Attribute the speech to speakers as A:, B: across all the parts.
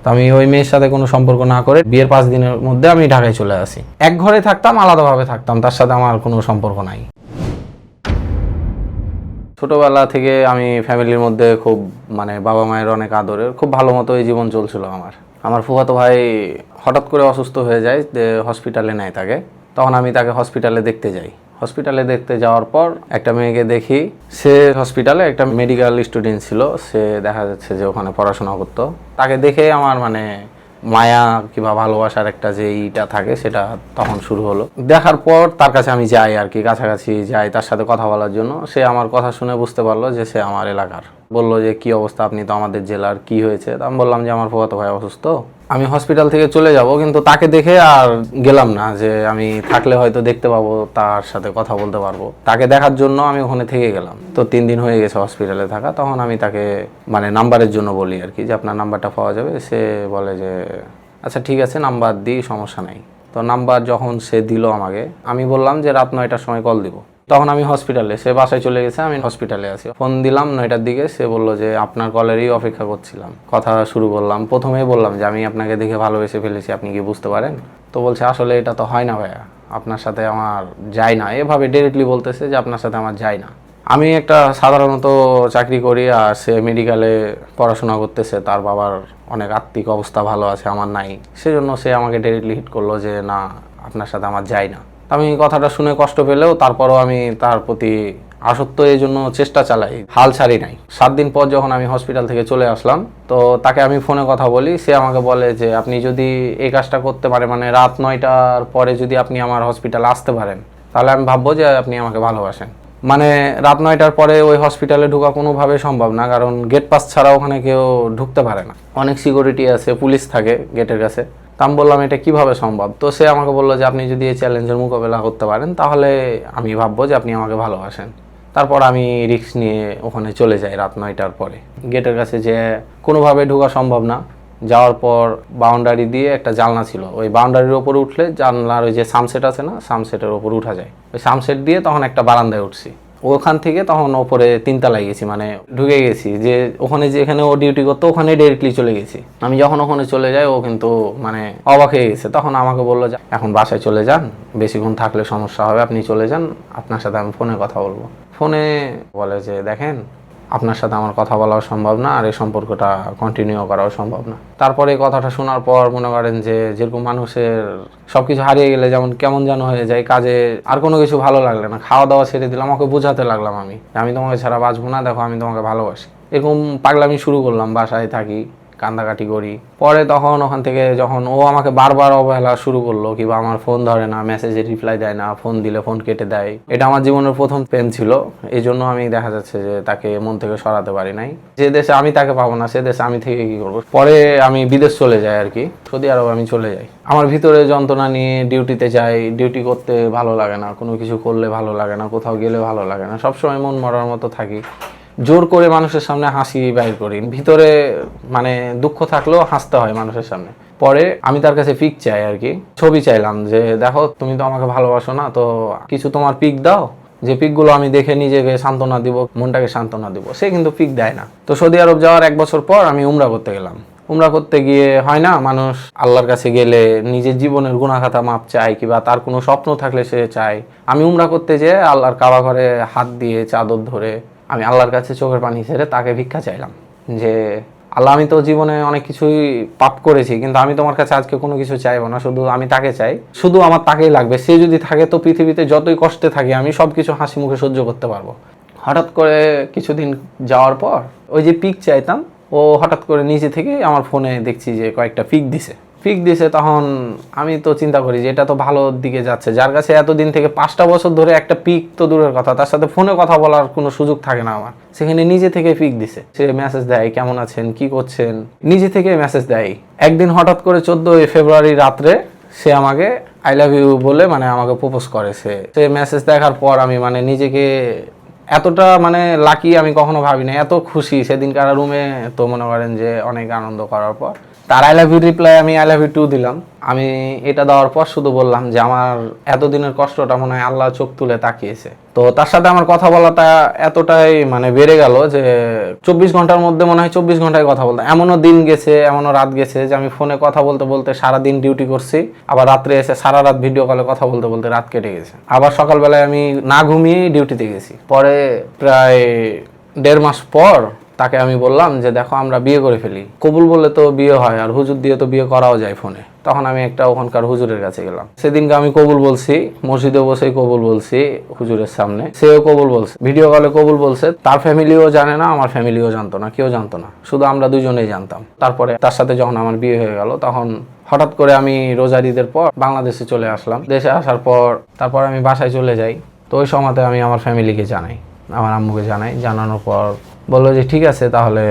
A: তো আমি ওই মেয়ের সাথে কোনো সম্পর্ক না করে বিয়ের 5 দিনের মধ্যে আমি ঢাকায় চলে আসি। এক ঘরে থাকতাম, আলাদাভাবে থাকতাম, তার সাথে আমার কোনো সম্পর্ক নাই। ছোটবেলা থেকে আমি ফ্যামিলির মধ্যে খুব বাবা মায়ের অনেক আদরের, খুব ভালো মতো এই জীবন চলছিল আমার ফুফাতো ভাই হঠাৎ করে অসুস্থ হয়ে যায়, হসপিটালে নেয় তাকে। তখন আমি তাকে হসপিটালে দেখতে যাই। হসপিটালে দেখতে যাওয়ার পর একটা মেয়েকে দেখি, সে হসপিটালে একটা মেডিকেল স্টুডেন্ট ছিল, সে দেখা যাচ্ছে যে ওখানে পড়াশোনা করতো। তাকে দেখে আমার মায়া কিংবা ভালোবাসার একটা যে ইটা থাকে সেটা তখন শুরু হলো। দেখার পর তার কাছে আমি যাই আর কি, কাছাকাছি যাই তার সাথে কথা বলার জন্য। সে আমার কথা শুনে বুঝতে পারলো যে সে আমার এলাকার। বললো যে কি অবস্থা, আপনি তো আমাদের জেলার, কি হয়েছে? আমি বললাম যে আমার ফুফাতো ভাই অসুস্থ, আমি হসপিটাল থেকে চলে যাব, কিন্তু তাকে দেখে আর গেলাম না, যে আমি থাকলে হয়তো দেখতে পাবো, তার সাথে কথা বলতে পারবো। তাকে দেখার জন্য আমি ওখানে থেকে গেলাম। তো 3 দিন হয়ে গেছে হসপিটালে থাকা। তখন আমি তাকে নাম্বারের জন্য বলি আর কি, যে আপনার নাম্বারটা পাওয়া যাবে? সে বলে যে আচ্ছা ঠিক আছে, নাম্বার দিই, সমস্যা নাই। তো নাম্বার যখন সে দিল আমাকে, আমি বললাম যে রাত 9টার সময় কল দিব। তখন আমি হসপিটালে, সে বাসায় চলে গেছে, আমি হসপিটালে আছি। ফোন দিলাম 9টার দিকে, সে বলল যে আপনার কলেরই অপেক্ষা করছিলাম। কথা শুরু করলাম, প্রথমেই বললাম যে আমি আপনাকে দেখে ভালোবেসে ফেলেছি, আপনি কি বুঝতে পারেন? তো বলছে আসলে এটা তো হয় না ভাইয়া, আপনার সাথে আমার যায় না। এভাবে ডিরেক্টলি বলতেছে যে আপনার সাথে আমার যায় না। আমি একটা সাধারণত চাকরি করি, আর সে মেডিকেলে পড়াশোনা করতেছে, তার বাবার অনেক আর্থিক অবস্থা ভালো আছে, আমার নাই। সেজন্য সে আমাকে ডিরেক্টলি হিট করলো যে না, আপনার সাথে আমার যায় না। আমি কথাটা শুনে কষ্ট পেলেও তারপরও আমি তার প্রতি আসক্ত, এই জন্য চেষ্টা চালাই, হাল ছাড়ি নাই। 7 দিন পর যখন আমি হসপিটাল থেকে চলে আসলাম, তো তাকে আমি ফোনে কথা বলি। সে আমাকে বলে যে আপনি যদি এই কাজটা করতে পারেন, রাত 9টার পরে যদি আপনি আমার হসপিটালে আসতে পারেন, তাহলে আমি ভাববো যে আপনি আমাকে ভালোবাসেন। রাত 9টার পরে ওই হসপিটালে ঢোকা কোনোভাবে সম্ভব না, কারণ গেট পাস ছাড়া ওখানে কেউ ঢুকতে পারে না। অনেক সিকিউরিটি আছে, পুলিশ থাকে গেটের কাছে। তা আমি বললাম এটা কিভাবে সম্ভব? তো সে আমাকে বললো যে আপনি যদি এই চ্যালেঞ্জের মোকাবেলা করতে পারেন, তাহলে আমি ভাববো যে আপনি আমাকে ভালোবাসেন। তারপর আমি রিস্ক নিয়ে ওখানে চলে যাই রাত 9টার পরে। গেটের কাছে যে কোনোভাবে ঢোকা সম্ভব না। যাওয়ার পর বাউন্ডারি দিয়ে একটা জানলা ছিল, ওই বাউন্ডারির ওপরে উঠলে জানলার ওই যে সানসেট আছে না, সানসেটের ওপর উঠা যায়। ওই সানসেট দিয়ে তখন একটা বারান্দায় উঠছি। ওখান থেকে তখন ওপরে 3 তলায় গেছি, ঢুকে গেছি। যে ওখানে যেখানে ও ডিউটি করতো ওখানে ডাইরেক্টলি চলে গেছি। আমি যখন ওখানে চলে যাই, ও কিন্তু অবাক হয়ে গেছে। তখন আমাকে বললো যে এখন বাসায় চলে যান, বেশিক্ষণ থাকলে সমস্যা হবে, আপনি চলে যান, আপনার সাথে আমি ফোনে কথা বলবো। ফোনে বলে যে দেখেন, আপনার সাথে আমার কথা বলাও সম্ভব না, আর এই সম্পর্কটা কন্টিনিউ করাও সম্ভব না। তারপরে এই কথাটা শোনার পর মনে করেন যে যেরকম মানুষের সবকিছু হারিয়ে গেলে যেমন কেমন যেন হয়ে যায়, কাজে আর কোনো কিছু ভালো লাগলে না, খাওয়া দাওয়া ছেড়ে দিলাম। আমাকে বোঝাতে লাগলাম আমি তোমাকে ছাড়া বাঁচবো না, দেখো আমি তোমাকে ভালোবাসি। এরকম পাগলামি শুরু করলাম, বাসায় থাকি, কান্দাকাটি করি। পরে তখন ওখান থেকে যখন ও আমাকে বারবার অবহেলা শুরু করলো, কিংবা আমার ফোন ধরে না, মেসেজে রিপ্লাই দেয় না, ফোন দিলে ফোন কেটে দেয়। এটা আমার জীবনের প্রথম প্রেম ছিল, এই জন্য আমি দেখা যাচ্ছে যে তাকে মন থেকে সরাতে পারি নাই। যে দেশে আমি তাকে পাবো না, সে দেশে আমি থেকে কি করবো? পরে আমি বিদেশ চলে যাই আর কি, সৌদি আরব আমি চলে যাই। আমার ভিতরে যন্ত্রণা নিয়ে ডিউটিতে যাই, ডিউটি করতে ভালো লাগে না, কোনো কিছু করলে ভালো লাগে না, কোথাও গেলে ভালো লাগে না, সবসময় মন মরার মতো থাকি। জোর করে মানুষের সামনে হাসি বাইর করি, ভিতরে দুঃখ থাকলেও হাসতে হয় মানুষের সামনে। পরে আমি তার কাছে পিক চাই আর কি, ছবি চাইলাম যে দেখো তুমি তো আমাকে ভালোবাসো না, তো কিছু তোমার পিক দাও, যে পিকগুলো আমি দেখে নিজেকে সান্ত্বনা দিব, মনটাকে সান্ত্বনা দিব। সে কিন্তু পিক দেয় না। তো সৌদি আরব যাওয়ার 1 বছর পর আমি উমরা করতে গেলাম। উমরা করতে গিয়ে হয় না, মানুষ আল্লাহর কাছে গেলে নিজের জীবনের গুনাহখাতা মাপ চায়, কিংবা তার কোনো স্বপ্ন থাকলে সে চায়। আমি উমরা করতে যেয়ে আল্লাহর কাবা ঘরে হাত দিয়ে চাদর ধরে আমি আল্লাহর কাছে চোখের পানি ছেড়ে তাকে ভিক্ষা চাইলাম যে আল্লাহ, আমি তো জীবনে অনেক কিছুই পাপ করেছি, কিন্তু আমি তোমার কাছে আজকে কোনো কিছু চাইবো না, শুধু আমি তাকে চাই, শুধু আমার তাকেই লাগবে। সে যদি থাকে তো পৃথিবীতে যতই কষ্টে থাকি আমি সব কিছু হাসি মুখে সহ্য করতে পারবো। হঠাৎ করে কিছুদিন যাওয়ার পর ওই যে পিক চাইতাম, ও হঠাৎ করে নিজে থেকে আমার ফোনে দেখছি যে কয়েকটা পিক দিছে। তখন আমি তো চিন্তা করি যে এটা তো ভালোর দিকে যাচ্ছে। যার কাছে এতদিন থেকে 5টা বছর ধরে একটা পিক তো দূরের কথা, তার সাথে ফোনে কথা বলার কোনো সুযোগ থাকে না আমার, সেখানে নিজে থেকে পিক দিছে। সে মেসেজ দেয়, কেমন আছেন, কি করছেন, নিজে থেকে মেসেজ দেয়। একদিন হঠাৎ করে 14 ফেব্রুয়ারি রাত্রে সে আমাকে আই লাভ ইউ বলে আমাকে প্রপোজ করে। সে মেসেজ দেখার পর আমি নিজেকে এতটা লাকি আমি কখনো ভাবি না, এত খুশি সেদিনকার রুমে। তো মনে করেন যে অনেক আনন্দ করার পর তার আই লাভ ইউ রিপ্লাই আমি আই লাভ ইউ টু দিলাম। আমি এটা দেওয়ার পর শুধু বললাম যে আমার এতদিনের কষ্টটা মনে হয় আল্লাহ চোখ তুলে তাকিয়েছে। তো তার সাথে আমার কথা বলাটা এতটাই মানে বেড়ে গেল যে 24 ঘন্টার মধ্যে মনে হয় 24 ঘন্টায় কথা বলতাম। এমনও দিন গেছে, এমনও রাত গেছে যে আমি ফোনে কথা বলতে বলতে সারাদিন ডিউটি করছি, আবার রাত্রে এসে সারা রাত ভিডিও কলে কথা বলতে বলতে রাত কেটে গেছে। আবার সকালবেলায় আমি না ঘুমিয়ে ডিউটিতে গেছি। পরে প্রায় 1.5 মাস পর তাকে আমি বললাম যে দেখো আমরা বিয়ে করে ফেলি, কবুল বলে তো বিয়ে হয়, আর হুজুর দিয়ে তো বিয়ে করাও যায় ফোনে। তখন আমি একটা ওখানকার হুজুরের কাছে গেলাম। সেদিনকে আমি কবুল বলছি, মসজিদে বসেই কবুল বলছি হুজুরের সামনে। সেও কবুল বলছে, ভিডিও কলে কবুল বলছে। তার ফ্যামিলিও জানে না, আমার ফ্যামিলিও জানতো না, কেউ জানতো না, শুধু আমরা দুজনেই জানতাম। তারপরে তার সাথে যখন আমার বিয়ে হয়ে গেল, তখন হঠাৎ করে আমি রোজার ঈদের পর বাংলাদেশে চলে আসলাম। দেশে আসার পর তারপর আমি বাসায় চলে যাই। তো ওই সময়তে আমি আমার ফ্যামিলিকে জানাই, আমার আম্মুকে জানাই। জানানোর পর বললো যে ঠিক আছে, তাহলে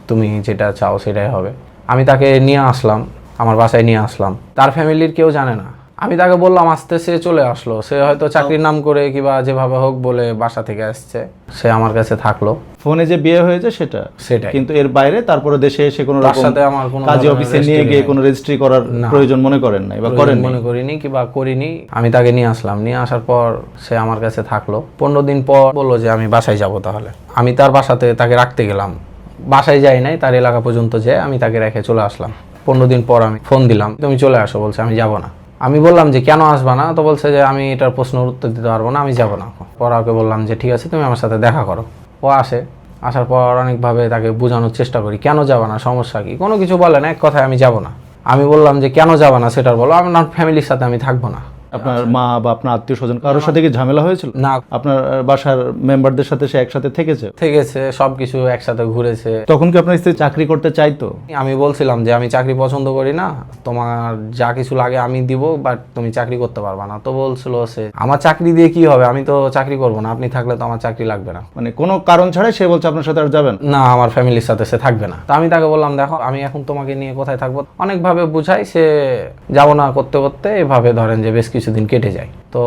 A: তুমি যেটা চাও সেটাই হবে। আমি তাকে নিয়ে আসলাম, আমার বাসায় নিয়ে আসলাম। তার ফ্যামিলির কেউ জানে না। আমি তাকে বললাম আসতে, সে চলে আসলো। সে হয়তো চাকরির নাম করে কিংবা যেভাবে হোক বলে বাসা থেকে আসছে, সে আমার কাছে থাকলো।
B: ফোনে যে বিয়ে হয়েছে সেটাই, কিন্তু এর বাইরে তারপরে দেশে এসে কোনো
A: তার
B: রকম
A: সাথে আমার কোনো
B: কাজী অফিসে নিয়ে গিয়ে কোনো রেজিস্ট্রি করার প্রয়োজন মনে করেন নাই বা করেন
A: মনে করিনি কিংবা করিনি। আমি তাকে নিয়ে আসলাম, নিয়ে আসার পর সে আমার কাছে থাকলো। 15 দিন পর বললো যে আমি বাসায় যাব। তাহলে আমি তার বাসাতে তাকে রাখতে গেলাম। বাসায় যাই নাই, তার এলাকা পর্যন্ত যেয়ে আমি তাকে রেখে চলে আসলাম। 15 দিন পর আমি ফোন দিলাম, তুমি চলে আসো। বলছে আমি যাব না। আমি বললাম যে কেন আসবা না? তো বলছে যে আমি এটার প্রশ্নের উত্তর দিতে পারবো না, আমি যাব না। পর ওকে বললাম যে ঠিক আছে, তুমি আমার সাথে দেখা করো। ও আসে। আসার পর অনেকভাবে তাকে বোঝানোর চেষ্টা করি, কেন যাবা না, সমস্যা কি? কোনো কিছু বলে না, এক কথায় আমি যাব না। আমি বললাম যে কেন যাবা না সেটার বলো। আমার ফ্যামিলির সাথে আমি থাকবো না।
B: আপনার মা বা আপনার আত্মীয় স্বজন কারোর সাথে কি ঝামেলা হয়েছিল?
A: না।
B: আপনার বাসার মেম্বারদের সাথে সে একসাথে
A: থেকেছে, সবকিছু একসাথে ঘুরেছে।
B: তখন কি আপনার স্ত্রী চাকরি করতে চাইতো?
A: আমি বলছিলাম যে আমি চাকরি পছন্দ করি না, তোমার যা কিছু লাগে আমি দিব, বাট তুমি চাকরি করতে পারবা না। তো বলছিল সে আমার চাকরি দিয়ে কি হবে, আমি তো চাকরি করবো না, আপনি থাকলে তো আমার চাকরি লাগবে না।
B: মানে কোনো কারণ ছাড়াই সে বলছে আপনার সাথে আর যাবেন
A: না, আমার ফ্যামিলির সাথে সে থাকবে না। তো আমি তাকে বললাম দেখো আমি এখন তোমাকে নিয়ে কোথায় থাকবো। অনেকভাবে বুঝাই, সে যাবো না করতে করতে এভাবে ধরেন যে বেশ কিছুদিন কেটে যায়। তো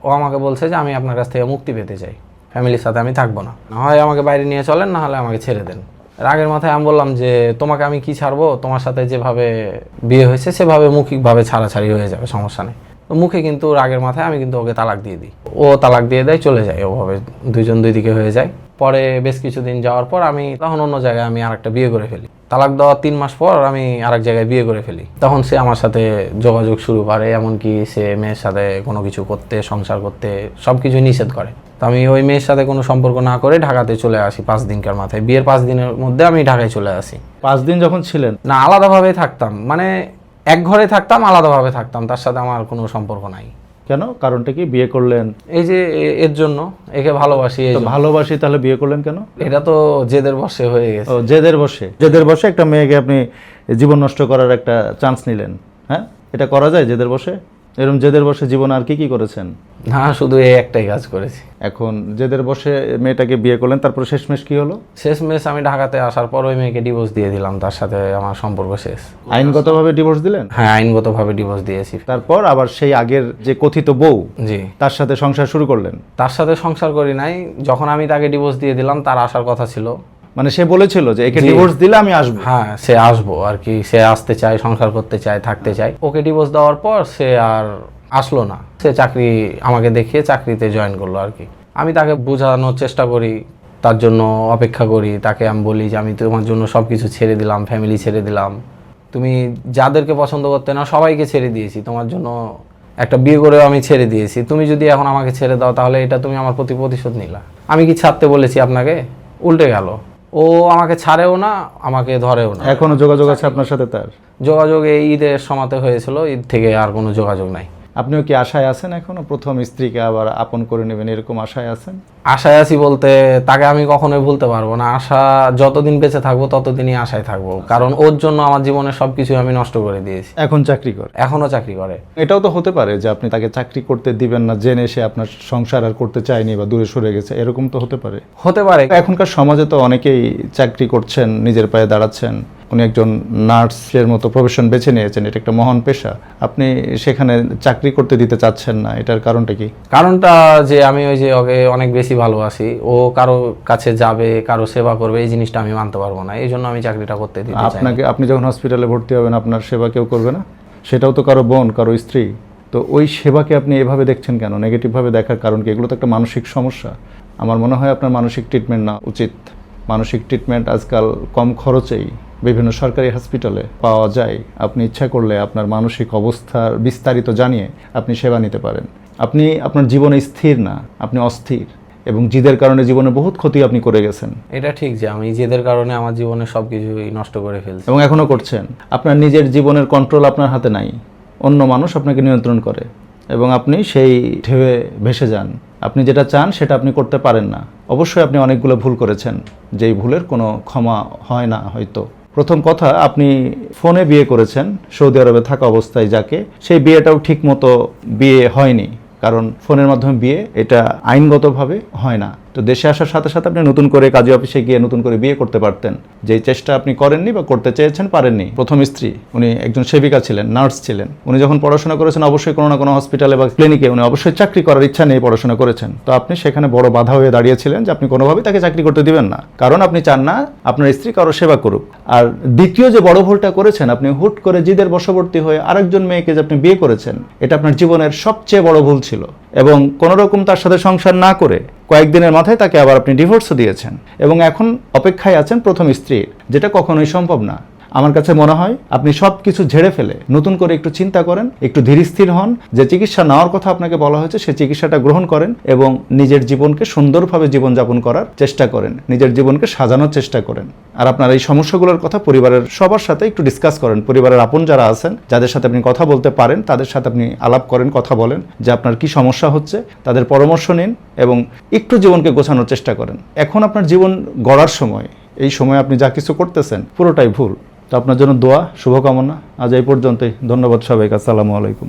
A: ও আমাকে বলছে যে আমি আপনার কাছ থেকে মুক্তি পেতে চাই, ফ্যামিলির সাথে আমি থাকবো না, হয় আমাকে বাইরে নিয়ে চলেন, না হলে আমাকে ছেড়ে দেন। রাগের মাথায় আমি বললাম যে তোমাকে আমি কি ছাড়বো, তোমার সাথে যেভাবে বিয়ে হয়েছে সেভাবে মৌখিকভাবে ছাড়াছাড়ি হয়ে যাবে, সমস্যা নেই। তো মুখে কিন্তু রাগের মাথায় আমি কিন্তু ওকে তালাক দিয়ে দিই। ও তালাক দিয়ে দেয়, চলে যায়। ওভাবে দুইজন দুই দিকে হয়ে যায়। পরে বেশ কিছুদিন যাওয়ার পর আমি তখন অন্য জায়গায় আমি আরেকটা বিয়ে করে ফেলি। তালাক দেওয়ার 3 মাস পর আমি আরেক জায়গায় বিয়ে করে ফেলি। তখন সে আমার সাথে যোগাযোগ শুরু করে, এমনকি সে মেয়ের সাথে কোনো কিছু করতে, সংসার করতে সব কিছু নিষেধ করে। তো আমি ওই মেয়ের সাথে কোনো সম্পর্ক না করে ঢাকাতে চলে আসি 5 দিনকার মাথায়। বিয়ের 5 দিনের মধ্যে আমি ঢাকায় চলে আসি।
B: 5 দিন যখন ছিলেন?
A: না, আলাদাভাবে থাকতাম, মানে এক ঘরে থাকতাম, আলাদাভাবে থাকতাম, তার সাথে আমার কোনো সম্পর্ক নাই।
B: কেন? কারণটা কি? বিয়ে করলেন?
A: এই যে এর জন্য, একে ভালোবাসি।
B: ভালোবাসি, তাহলে বিয়ে করলেন কেন?
A: এটা তো জেদের বশে হয়ে গেছে।
B: ও, জেদের বশে একটা মেয়েকে আপনি জীবন নষ্ট করার একটা চান্স নিলেন? হ্যাঁ, এটা করা যায় জেদের বশে? এরকম জেদের বশে জীবন আর কি কি করেছেন?
A: না, শুধু এই একটাই কাজ করেছি।
B: এখন জেদের বশে মেয়েটাকে বিয়ে করলেন, তারপর শেষমেশ কি হলো?
A: শেষমেশ আমি ঢাকাতে আসার পর ওই মেয়েকে ডিভোর্স দিয়ে দিলাম, তার সাথে আমার সম্পর্ক শেষ।
B: আইনগতভাবে ডিভোর্স দিলেন?
A: হ্যাঁ, আইনগতভাবে ডিভোর্স দিয়েছি।
B: তারপর আবার সেই আগের যে কথিত বউ,
A: জি,
B: তার সাথে সংসার শুরু করলেন?
A: তার সাথে সংসার করি নাই। যখন আমি তাকে ডিভোর্স দিয়ে দিলাম, তার আসার কথা ছিল।
B: মানে সে বলেছিল যে একে ডিভোর্স দিলে আমি আসবো?
A: হ্যাঁ, সে আসবো আর কি, সে আসতে চায়, সংসার করতে চায়, থাকতে চায়। ওকে ডিভোর্স দেওয়ার পর সে আর আসলো না। সে চাকরি আমাকে দেখিয়ে চাকরিতে জয়েন করলো আর কি। আমি তাকে বোঝানোর চেষ্টা করি, তার জন্য অপেক্ষা করি। তাকে আমি বলি যে আমি তোমার জন্য সব কিছু ছেড়ে দিলাম, ফ্যামিলি ছেড়ে দিলাম, তুমি যাদেরকে পছন্দ করতে না সবাইকে ছেড়ে দিয়েছি, তোমার জন্য একটা বিয়ে করেও আমি ছেড়ে দিয়েছি। তুমি যদি এখন আমাকে ছেড়ে দাও, তাহলে এটা তুমি আমার প্রতি প্রতিশোধ নিলা। আমি কি ছাড়তে বলেছি আপনাকে? উল্টে গেল, ও আমাকে ছাড়েও না, আমাকে ধরেও না।
B: এখনো যোগাযোগ আছে আপনার সাথে তার?
A: যোগাযোগ এই ঈদের সময়তে হয়েছিল, ঈদ থেকে আর কোনো যোগাযোগ নাই।
B: আপনিও কি আশায় আছেন এখনো প্রথম স্ত্রীকে আবার আপন করে নেবেন, এরকম আশায় আছেন?
A: আশায় আছি বলতে, তাকে আমি কখনোই ভুলতে পারবো না। আশা যতদিন বেঁচে থাকবো ততদিনই আশায় থাকবো, কারণ ওর জন্য আমার জীবনের সবকিছু আমি নষ্ট করে দিয়েছি।
B: এখন চাকরি করে?
A: এখনো চাকরি করে।
B: এটাও তো হতে পারে যে আপনি তাকে চাকরি করতে দিবেন না জেনে সে আপনার সংসার আর করতে চায়নি বা দূরে সরে গেছে, এরকম তো হতে পারে।
A: হতে পারে।
B: এখনকার সমাজে তো অনেকেই চাকরি করছেন, নিজের পায়ে দাঁড়াচ্ছেন, উনি একজন নার্সের মতো প্রফেশন বেছে নিয়েছেন, এটা একটা মহান পেশা, আপনি সেখানে চাকরি করতে দিতে চাচ্ছেন না, এটার কারণটা কি?
A: কারণটা যে আমি ওই যে ওকে অনেক বেশি ভালোবাসি, ও কারো কাছে যাবে, কারো সেবা করবে, এই জিনিসটা আমি মানতে পারবো না, এই জন্য আমি চাকরিটা করতে দিতে চাই না।
B: আপনাকে, আপনি যখন হসপিটালে ভর্তি হবেন আপনার সেবা কেউ করবে না? সেটাও তো কারো বোন, কারো স্ত্রী। তো ওই সেবাকে আপনি এভাবে দেখছেন কেন? নেগেটিভভাবে দেখার কারণ কি? এগুলো তো একটা মানসিক সমস্যা। আমার মনে হয় আপনার মানসিক ট্রিটমেন্ট নেওয়া উচিত। মানসিক ট্রিটমেন্ট আজকাল কম খরচেই বিভিন্ন সরকারি হসপিটালে পাওয়া যায়। আপনি ইচ্ছা করলে আপনার মানসিক অবস্থার বিস্তারিত জানিয়ে আপনি সেবা নিতে পারেন। আপনি আপনার জীবনে স্থির না, আপনি অস্থির, এবং জিদের কারণে জীবনে বহুত ক্ষতি আপনি করে গেছেন।
A: এটা ঠিক যে আমি জেদের কারণে আমার জীবনে সবকিছুই নষ্ট করে ফেলছি
B: এবং এখনও করছেন। আপনার নিজের জীবনের কন্ট্রোল আপনার হাতে নাই, অন্য মানুষ আপনাকে নিয়ন্ত্রণ করে এবং আপনি সেই ঢেউয়ে ভেসে যান। আপনি যেটা চান সেটা আপনি করতে পারেন না। অবশ্যই আপনি অনেকগুলো ভুল করেছেন, যেই ভুলের কোনো ক্ষমা হয় না হয়তো। প্রথম কথা, আপনি ফোনে বিয়ে করেছেন সৌদি আরবে থাকা অবস্থায় যাকে, সেই বিয়েটাও ঠিক মতো বিয়ে হয়নি, কারণ ফোনের মাধ্যমে বিয়ে এটা আইনগতভাবে হয় না। তো দেশে আসার সাথে সাথে আপনি নতুন করে কাজী অফিসে গিয়ে নতুন করে বিয়ে করতে পারতেন, যেই চেষ্টা আপনি করেননি বা করতে চেয়েছেন, পারেননি। প্রথম স্ত্রী উনি একজন সেবিকা ছিলেন, নার্স ছিলেন। উনি যখন পড়াশোনা করেছেন অবশ্যই কোনো না কোনো হসপিটালে বা ক্লিনিকে উনি অবশ্যই চাকরি করার ইচ্ছা নিয়ে পড়াশোনা করেছেন। তো আপনি সেখানে বড় বাধা হয়ে দাঁড়িয়েছিলেন যে আপনি কোনোভাবেই তাকে চাকরি করতে দিবেন না, কারণ আপনি চান না আপনার স্ত্রী কারো সেবা করুক। আর দ্বিতীয় যে বড় ভুলটা করেছেন, আপনি হুট করে জিদের বশবর্তী হয়ে আরেকজন মেয়েকে যে আপনি বিয়ে করেছেন, এটা আপনার জীবনের সবচেয়ে বড় ভুল ছিল। এবং কোনো রকম তার সাথে সংসার না করে কয়েকদিনের মাথায় তাকে আবার আপনি ডিভোর্সও দিয়েছেন এবং এখন অপেক্ষায় আছেন প্রথম স্ত্রীর, যেটা কখনোই সম্ভব না। আমার কাছে মনে হয় আপনি সব কিছু ঝেড়ে ফেলে নতুন করে একটু চিন্তা করেন, একটু ধীরস্থির হন, যে চিকিৎসা নেওয়ার কথা আপনাকে বলা হয়েছে সেই চিকিৎসাটা গ্রহণ করেন এবং নিজের জীবনকে সুন্দরভাবে জীবনযাপন করার চেষ্টা করেন, নিজের জীবনকে সাজানোর চেষ্টা করেন। আর আপনার এই সমস্যাগুলোর কথা পরিবারের সবার সাথে একটু ডিসকাস করেন। পরিবারের আপন যারা আছেন, যাদের সাথে আপনি কথা বলতে পারেন, তাদের সাথে আপনি আলাপ করেন, কথা বলেন যে আপনার কি সমস্যা হচ্ছে, তাদের পরামর্শ নিন এবং একটু জীবনকে গোছানোর চেষ্টা করেন। এখন আপনার জীবন গড়ার সময়, এই সময় আপনি যা কিছু করতেছেন পুরোটাই ভুল। তো আপনার জন্য দোয়া, শুভকামনা। আজ এই পর্যন্তই। ধন্যবাদ সবাইকে। আসসালামু আলাইকুম।